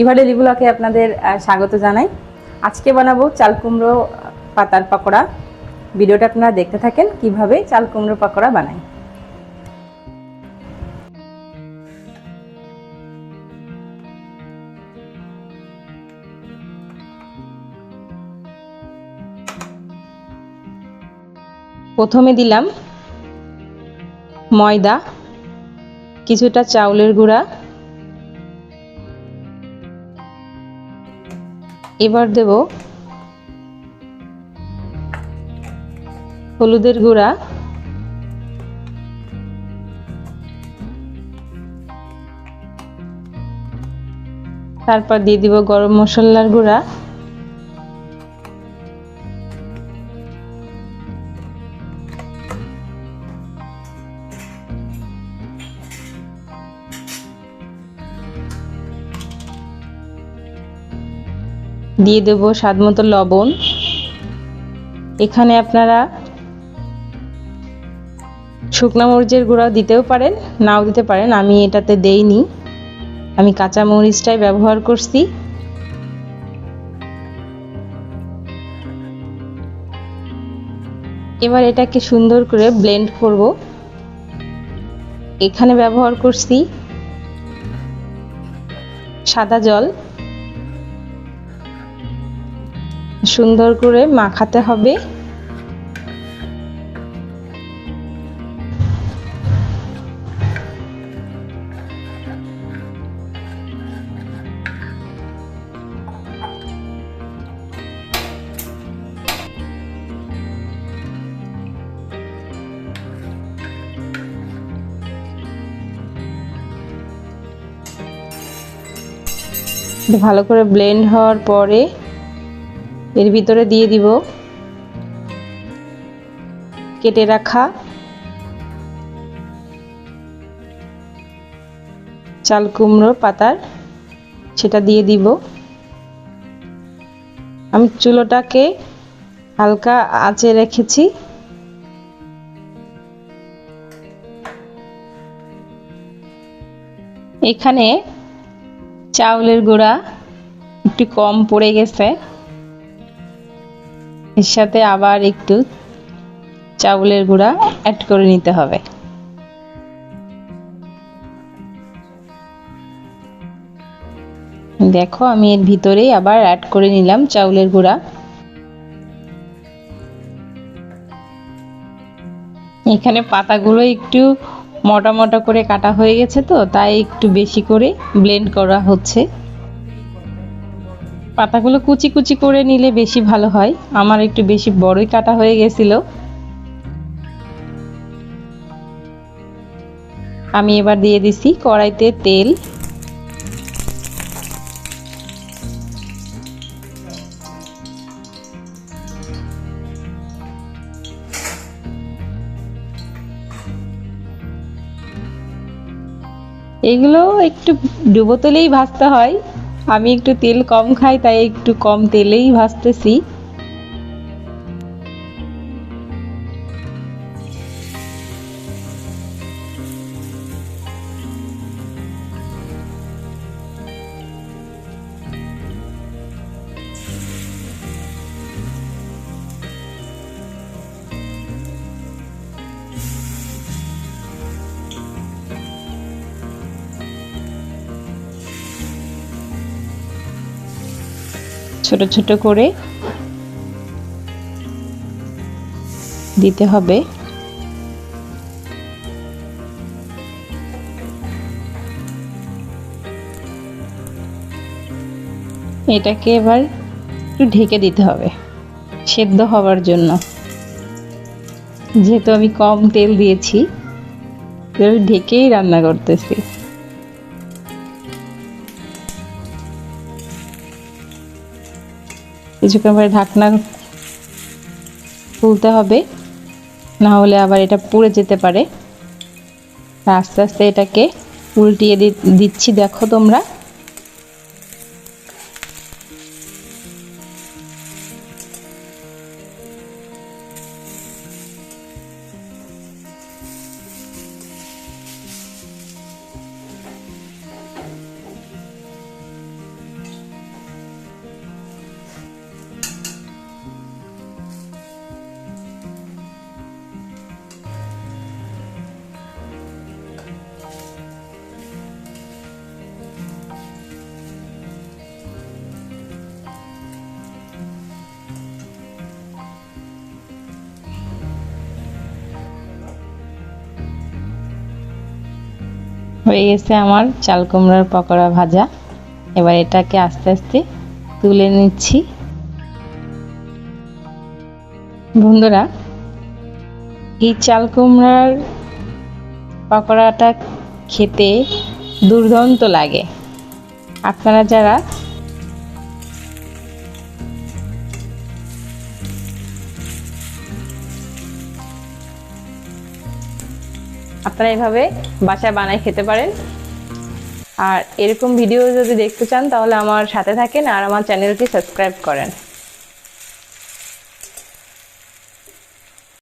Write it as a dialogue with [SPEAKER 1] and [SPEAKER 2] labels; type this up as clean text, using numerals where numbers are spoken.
[SPEAKER 1] Eva daily ব্লগে আপনাদের স্বাগত জানাই। আজকে বানাবো চাল কুমড়ো পাতার পকোড়া। ভিডিওটা আপনারা দেখতে থাকেন কিভাবে চাল কুমড়ো পকোড়া বানাই। প্রথমে দিলাম ময়দা, কিছুটা চাউলের গুঁড়া, এবার দেব হলুদের গুঁড়া, তারপর দিয়ে দিব গরম মশলার গুঁড়া, দিয়ে দেব স্বাদমতো লবণ। এখানে আপনারা শুকনো মরিচের গুঁড়া দিতেও পারেন, নাও দিতে পারেন, আমি এটাতে দেইনি, আমি কাঁচা মরিচটাই ব্যবহার করছি। এবার এটাকে সুন্দর করে ব্লেন্ড করব। এখানে ব্যবহার করছি সাদা জল, সুন্দর করে মাখাতে হবে। ভালো করে ব্লেন্ড হওয়ার পরে এর ভিতরে দিয়ে দিব কেটে রাখা চাল কুমড়ো পাতার, সেটা দিয়ে দিব। আমি চুলোটাকে হালকা আঁচে রেখেছি। এখানে চাউলের গুঁড়া একটু কম পড়ে গেছে, এর সাথে আবার একটু চাউলের গুঁড়া অ্যাড করে নিতে হবে। দেখো আমি এর ভিতরেই আবার অ্যাড করে নিলাম চাউলের গুঁড়া। এখানে পাতাগুলো একটু মোটা মোটা করে কাটা হয়ে গেছে, তো তাই একটু বেশি করে ব্লেন্ড করা হচ্ছে। পাতাগুলো কুচি কুচি করে নিলে বেশি ভালো হয়, আমার একটু বেশি বড়ই কাটা হয়ে গেছিল। আমি এবার দিয়ে দিছি কড়াইতে তেল। এগুলো একটু ডুবো তেলেই ভাজতে হয়, আমি একটু তেল কম খাই তাই একটু কম তেলেই ভাজতেছি। ছোট ছোট করে দিতে হবে। এটাকে এবার একটু ঢেকে দিতে হবে সেদ্ধ হওয়ার জন্য। যেহেতু আমি কম তেল দিয়েছি, ঢেকেই রান্না করতেছি। কিছুক্ষণ পরে ঢাকনা খুলতে হবে, না হলে আবার এটা পুড়ে যেতে পারে। আস্তে আস্তে এটাকে উল্টিয়ে দিচ্ছি, দেখো তোমরা। হয়ে গেছে আমার চাল কুমড়ার পকোড়া ভাজা। এবার এটাকে আস্তে আস্তে তুলে নিচ্ছি। বন্ধুরা, এই চাল কুমড়ার পকোড়াটা খেতে দুর্দান্ত লাগে। আপনারা যারা এভাবে বাসায় বানায় খেতে পারেন। আর এরকম ভিডিও যদি দেখতে চান তাহলে আমার সাথে থাকেন আর আমার চ্যানেলটি সাবস্ক্রাইব করেন।